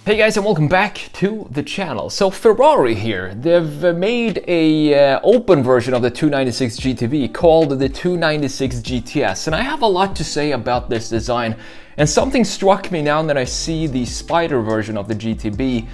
Hey guys, and welcome back to the channel. So Ferrari here, they've made a open version of the 296 GTB called the 296 GTS, and I have a lot to say about this design. And something struck me now that I see the Spider version of the GTB,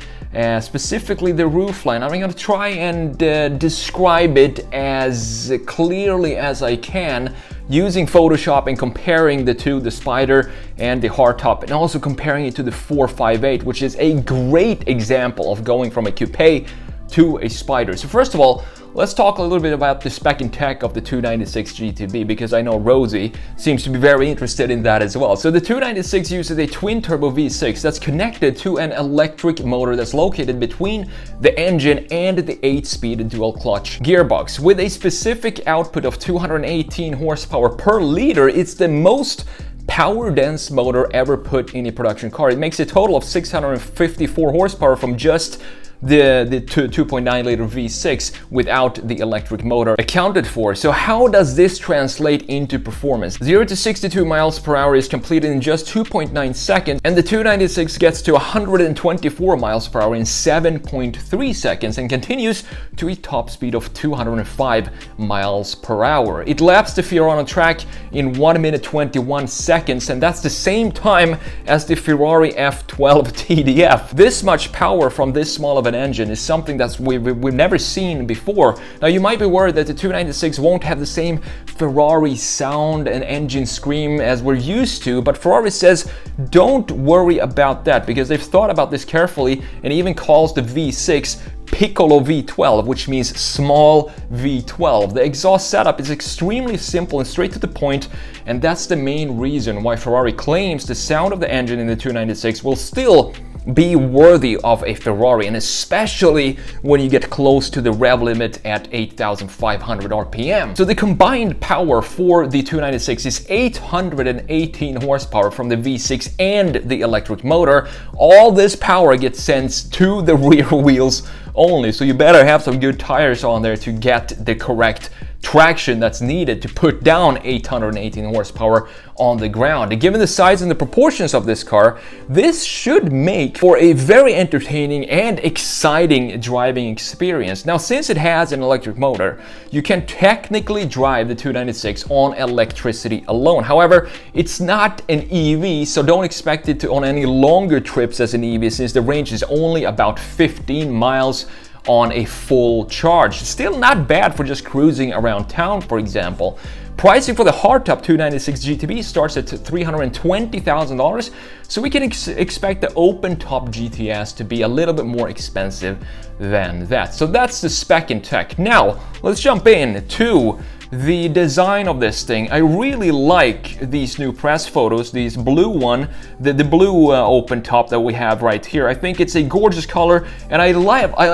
specifically the roofline. I'm going to try and describe it as clearly as I can using Photoshop and comparing the two, the Spider and the hardtop, and also comparing it to the 458, which is a great example of going from a coupe to a Spider. So first of all, let's talk a little bit about the spec and tech of the 296 GTB, because I know Rosie seems to be very interested in that as well. So the 296 uses a twin-turbo V6 that's connected to an electric motor that's located between the engine and the 8-speed dual-clutch gearbox. With a specific output of 218 horsepower per liter, it's the most power-dense motor ever put in a production car. It makes a total of 654 horsepower from just the 2.9 liter V6 without the electric motor accounted for. So how does this translate into performance? 0 to 62 miles per hour is completed in just 2.9 seconds, and the 296 gets to 124 miles per hour in 7.3 seconds and continues to a top speed of 205 miles per hour. It laps the Fiorano on track in 1 minute 21 seconds, and that's the same time as the Ferrari F12 TDF. This much power from this small of an engine is something that we've never seen before. Now you might be worried that the 296 won't have the same Ferrari sound and engine scream as we're used to, but Ferrari says don't worry about that, because they've thought about this carefully and even calls the V6 Piccolo V12, which means small V12. The exhaust setup is extremely simple and straight to the point, and that's the main reason why Ferrari claims the sound of the engine in the 296 will still be worthy of a Ferrari, and especially when you get close to the rev limit at 8,500 RPM. So the combined power for the 296 is 818 horsepower from the V6 and the electric motor. All this power gets sent to the rear wheels only, so you better have some good tires on there to get the correct traction that's needed to put down 818 horsepower on the ground. And given the size and the proportions of this car, this should make for a very entertaining and exciting driving experience. Now, since it has an electric motor, you can technically drive the 296 on electricity alone. However, it's not an EV, so don't expect it to on any longer trips as an EV, since the range is only about 15 miles on a full charge. Still not bad for just cruising around town, for example. Pricing for the hardtop 296 GTB starts at $320,000, so we can expect the open top GTS to be a little bit more expensive than that. So that's the spec and tech. Now, let's jump in to the design of this thing. I really like these new press photos, these blue one, the blue open top that we have right here. I think it's a gorgeous color, and I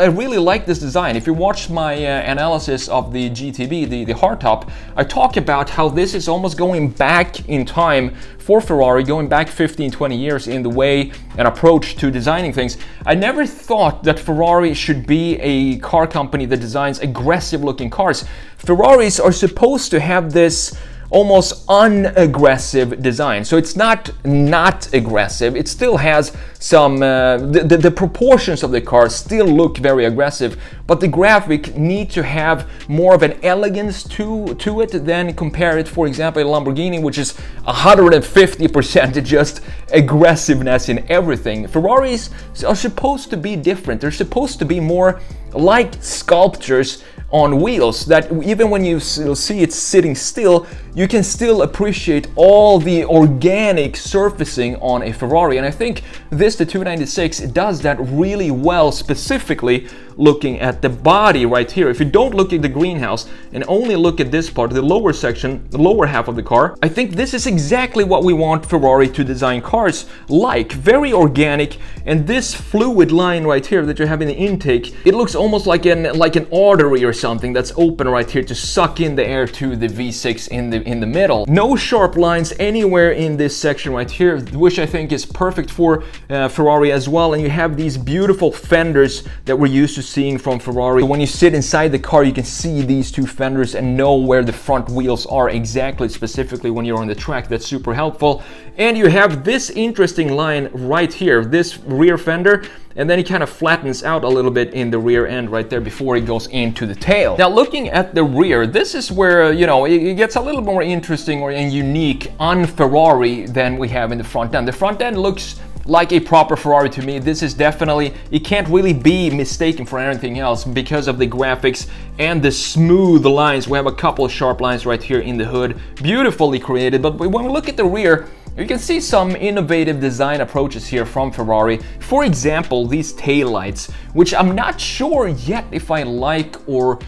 really like this design. If you watch my analysis of the GTB, the hardtop, I talk about how this is almost going back in time for Ferrari, going back 15-20 years in the way and approach to designing things. I never thought that Ferrari should be a car company that designs aggressive looking cars. Ferraris are supposed to have this almost unaggressive design. So it's not aggressive. It still has some, the proportions of the car still look very aggressive, but the graphic need to have more of an elegance to it than compare it, for example, a Lamborghini, which is 150% just aggressiveness in everything. Ferraris are supposed to be different. They're supposed to be more like sculptures on wheels, that even when you see it sitting still, you can still appreciate all the organic surfacing on a Ferrari. And I think this, the 296, does that really well, specifically looking at the body right here. If you don't look at the greenhouse and only look at this part, the lower section, the lower half of the car, I think this is exactly what we want Ferrari to design cars like. Very organic, and this fluid line right here that you have in the intake, it looks almost like an artery or something that's open right here to suck in the air to the V6 in the middle. No sharp lines anywhere in this section right here, which I think is perfect for Ferrari as well. And you have these beautiful fenders that we're used to seeing from Ferrari. When you sit inside the car, you can see these two fenders and know where the front wheels are exactly, specifically when you're on the track. That's super helpful. And you have this interesting line right here, this rear fender, and then it kind of flattens out a little bit in the rear end right there before it goes into the tail. Now, looking at the rear, this is where, you know, it gets a little more interesting and unique on Ferrari than we have in the front end. The front end looks like a proper Ferrari to me. This is definitely, it can't really be mistaken for anything else because of the graphics and the smooth lines. We have a couple of sharp lines right here in the hood, beautifully created. But when we look at the rear, you can see some innovative design approaches here from Ferrari. For example, these taillights, which I'm not sure yet if I like or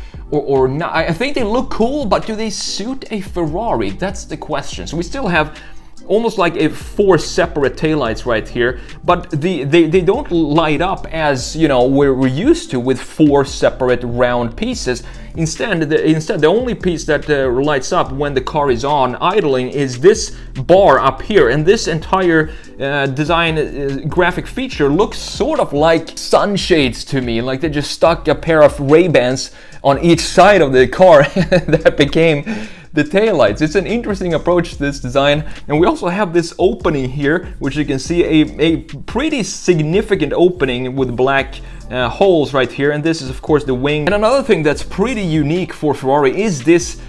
not. I think they look cool, but do they suit a Ferrari? That's the question. So we still have almost like a 4 separate taillights right here, but they don't light up as, you know, we're used to with 4 separate round pieces. Instead, the only piece that lights up when the car is on idling is this bar up here, and this entire design graphic feature looks sort of like sunshades to me, like they just stuck a pair of Ray-Bans on each side of the car that became the taillights. It's an interesting approach to this design. And we also have this opening here, which you can see a pretty significant opening with black holes right here. And this is of course the wing. And another thing that's pretty unique for Ferrari is this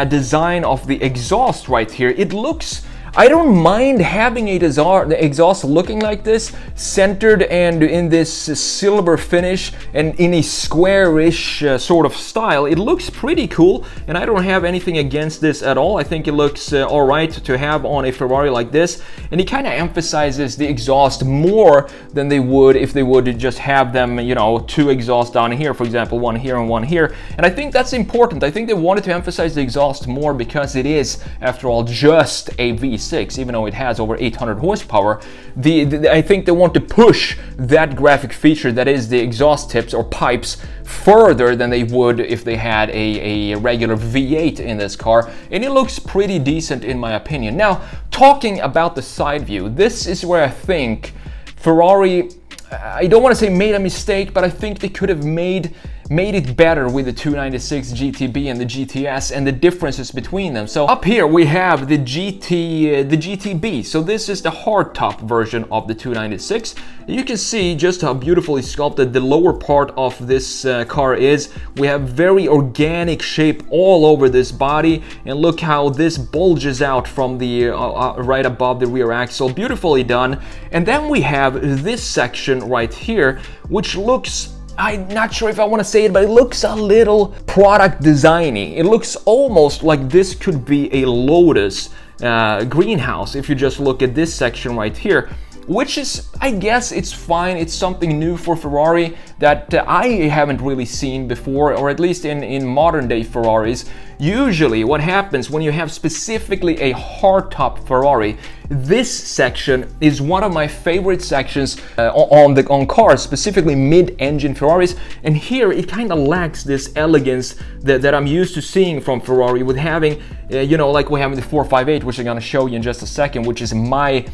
design of the exhaust right here. It looks, I don't mind having the exhaust looking like this, centered and in this silver finish and in a squarish sort of style. It looks pretty cool, and I don't have anything against this at all. I think it looks all right to have on a Ferrari like this, and it kind of emphasizes the exhaust more than they would if they would just have them, you know, 2 exhausts down here, for example, 1 here and 1 here. And I think that's important. I think they wanted to emphasize the exhaust more because it is, after all, just a V6. Even though it has over 800 horsepower, I think they want to push that graphic feature, that is the exhaust tips or pipes, further than they would if they had a regular V8 in this car, and it looks pretty decent in my opinion. Now, talking about the side view, this is where I think Ferrari, I don't want to say made a mistake, but I think they could have made it better with the 296 GTB and the GTS and the differences between them. So up here we have the GTB. So this is the hardtop version of the 296. You can see just how beautifully sculpted the lower part of this car is. We have very organic shape all over this body, and look how this bulges out from the right above the rear axle. Beautifully done. And then we have this section right here, which looks, I'm not sure if I want to say it, but it looks a little product designy. It looks almost like this could be a Lotus greenhouse if you just look at this section right here, which is, I guess it's fine. It's something new for Ferrari that I haven't really seen before, or at least in modern day Ferraris. Usually what happens when you have specifically a hardtop Ferrari, this section is one of my favorite sections on cars, specifically mid-engine Ferraris, and here it kind of lacks this elegance that I'm used to seeing from Ferrari, with having, you know, like we have in the 458, which I'm going to show you in just a second, which is my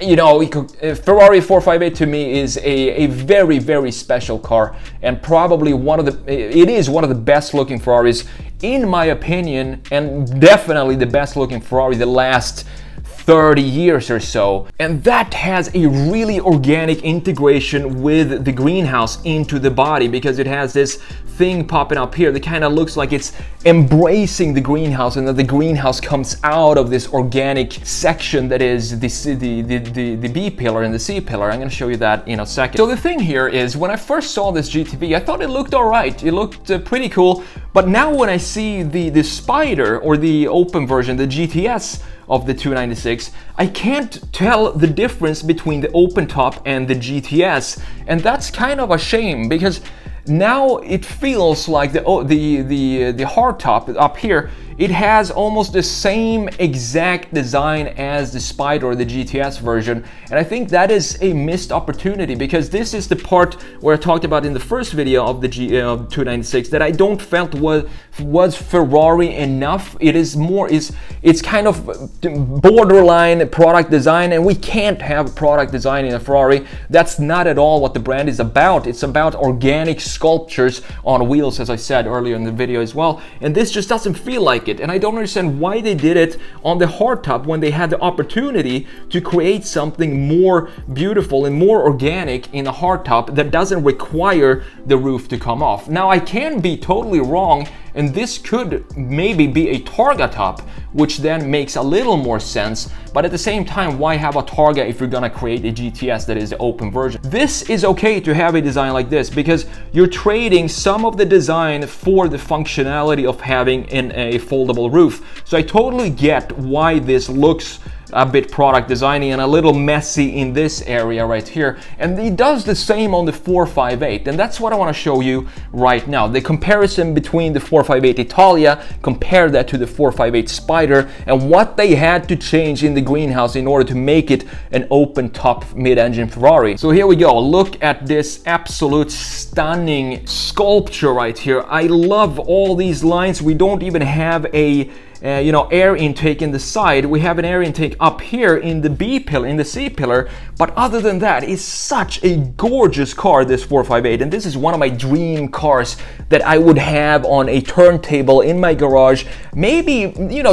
you know, Ferrari 458 to me is a very, very special car, and probably it is one of the best looking Ferraris in my opinion, and definitely the best looking Ferrari the last 30 years or so. And that has a really organic integration with the greenhouse into the body, because it has this thing popping up here that kind of looks like it's embracing the greenhouse, and that the greenhouse comes out of this organic section that is the B pillar and the C pillar. I'm going to show you that in a second. So the thing here is, when I first saw this GTB, I thought it looked all right. It looked pretty cool. But now when I see the Spider, or the open version, the GTS of the 296, I can't tell the difference between the open top and the GTS, and that's kind of a shame, because now it feels like the hardtop up here, it has almost the same exact design as the Spider or the GTS version, and I think that is a missed opportunity, because this is the part where I talked about in the first video of the 296 that I don't felt was Ferrari enough. It's kind of borderline product design, and we can't have product design in a Ferrari. That's not at all what the brand is about. It's about organic sculptures on wheels, as I said earlier in the video as well, and this just doesn't feel like it. And I don't understand why they did it on the hardtop when they had the opportunity to create something more beautiful and more organic in the hardtop that doesn't require the roof to come off. Now, I can be totally wrong, and this could maybe be a Targa top, which then makes a little more sense, but at the same time, why have a Targa if you're gonna create a GTS that is the open version? This is okay to have a design like this, because you're trading some of the design for the functionality of having a foldable roof. So I totally get why this looks a bit product designy and a little messy in this area right here, and it does the same on the 458, and that's what I want to show you right now. The comparison between the 458 Italia, compare that to the 458 Spider, and what they had to change in the greenhouse in order to make it an open top mid-engine Ferrari. So here we go. Look at this absolute stunning sculpture right here. I love all these lines. We don't even have a air intake in the side. We have an air intake up here in the B pillar, in the C pillar, but other than that, it's such a gorgeous car, this 458, and this is one of my dream cars that I would have on a turntable in my garage. Maybe,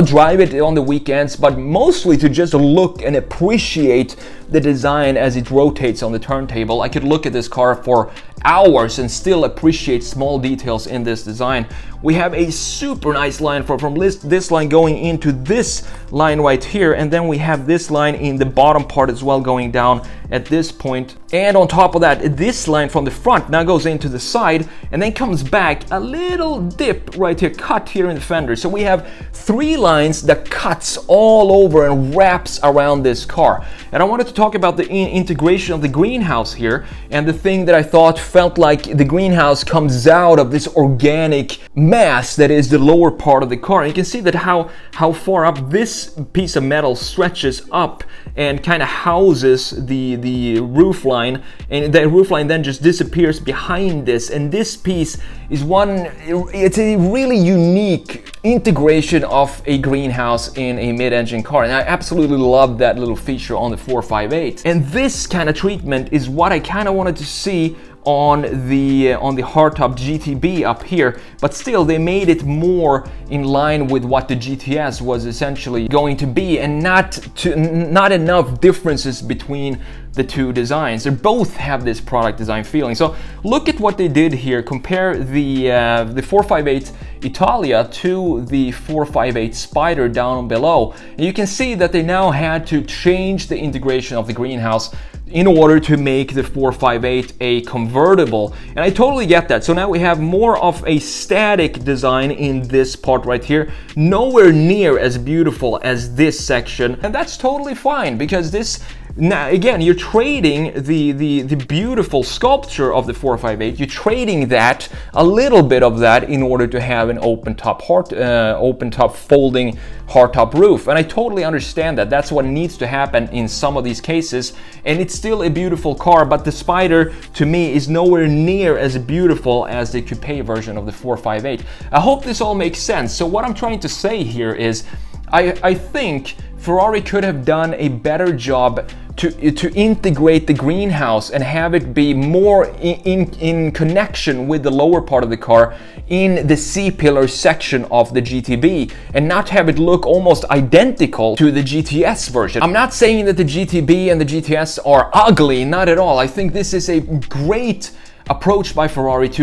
drive it on the weekends, but mostly to just look and appreciate the design as it rotates on the turntable. I could look at this car for hours and still appreciate small details in this design. We have a super nice line from this line going into this line right here, and then we have this line in the bottom part as well going down at this point. And on top of that, this line from the front now goes into the side and then comes back a little dip right here, cut here in the fender. So we have three lines that cuts all over and wraps around this car. And I wanted to talk about the integration of the greenhouse here, and the thing that I thought felt like the greenhouse comes out of this organic mass that is the lower part of the car. And you can see that how far up this piece of metal stretches up and kind of houses the roof line, and the roof line then just disappears behind this. And this piece is it's a really unique integration of a greenhouse in a mid-engine car, and I absolutely love that little feature on the 458. And this kind of treatment is what I kind of wanted to see on the hardtop GTB up here, but still they made it more in line with what the GTS was essentially going to be, and not enough differences between the two designs. They both have this product design feeling. So look at what they did here. Compare the 458 Italia to the 458 Spider down below. And you can see that they now had to change the integration of the greenhouse in order to make the 458 a convertible. And I totally get that. So now we have more of a static design in this part right here, nowhere near as beautiful as this section. And that's totally fine, because this, now again, you're trading the beautiful sculpture of the 458, you're trading that, a little bit of that, in order to have an open top folding hardtop roof. And I totally understand that. That's what needs to happen in some of these cases, and it's still a beautiful car, but the Spider to me is nowhere near as beautiful as the coupe version of the 458. I hope this all makes sense. So what I'm trying to say here is I think Ferrari could have done a better job to integrate the greenhouse and have it be more in connection with the lower part of the car in the C-pillar section of the GTB, and not have it look almost identical to the GTS version. I'm not saying that the GTB and the GTS are ugly, not at all. I think this is a great approach by Ferrari to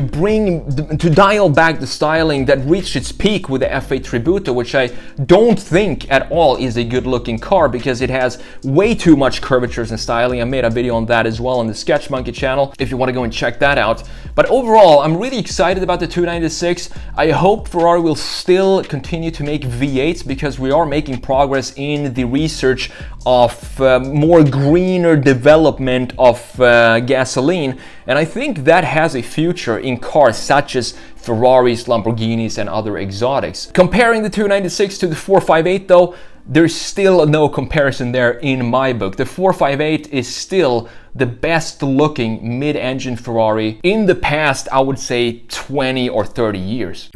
dial back the styling that reached its peak with the F8 Tributo, which I don't think at all is a good looking car, because it has way too much curvatures and styling. I made a video on that as well on the Sketch Monkey channel if you want to go and check that out. But overall, I'm really excited about the 296. I hope Ferrari will still continue to make V8s, because we are making progress in the research of more greener development of gasoline, and I think that has a future in cars such as Ferraris, Lamborghinis, and other exotics. Comparing the 296 to the 458 though, there's still no comparison there in my book. The 458 is still the best looking mid-engine Ferrari in the past, I would say 20 or 30 years.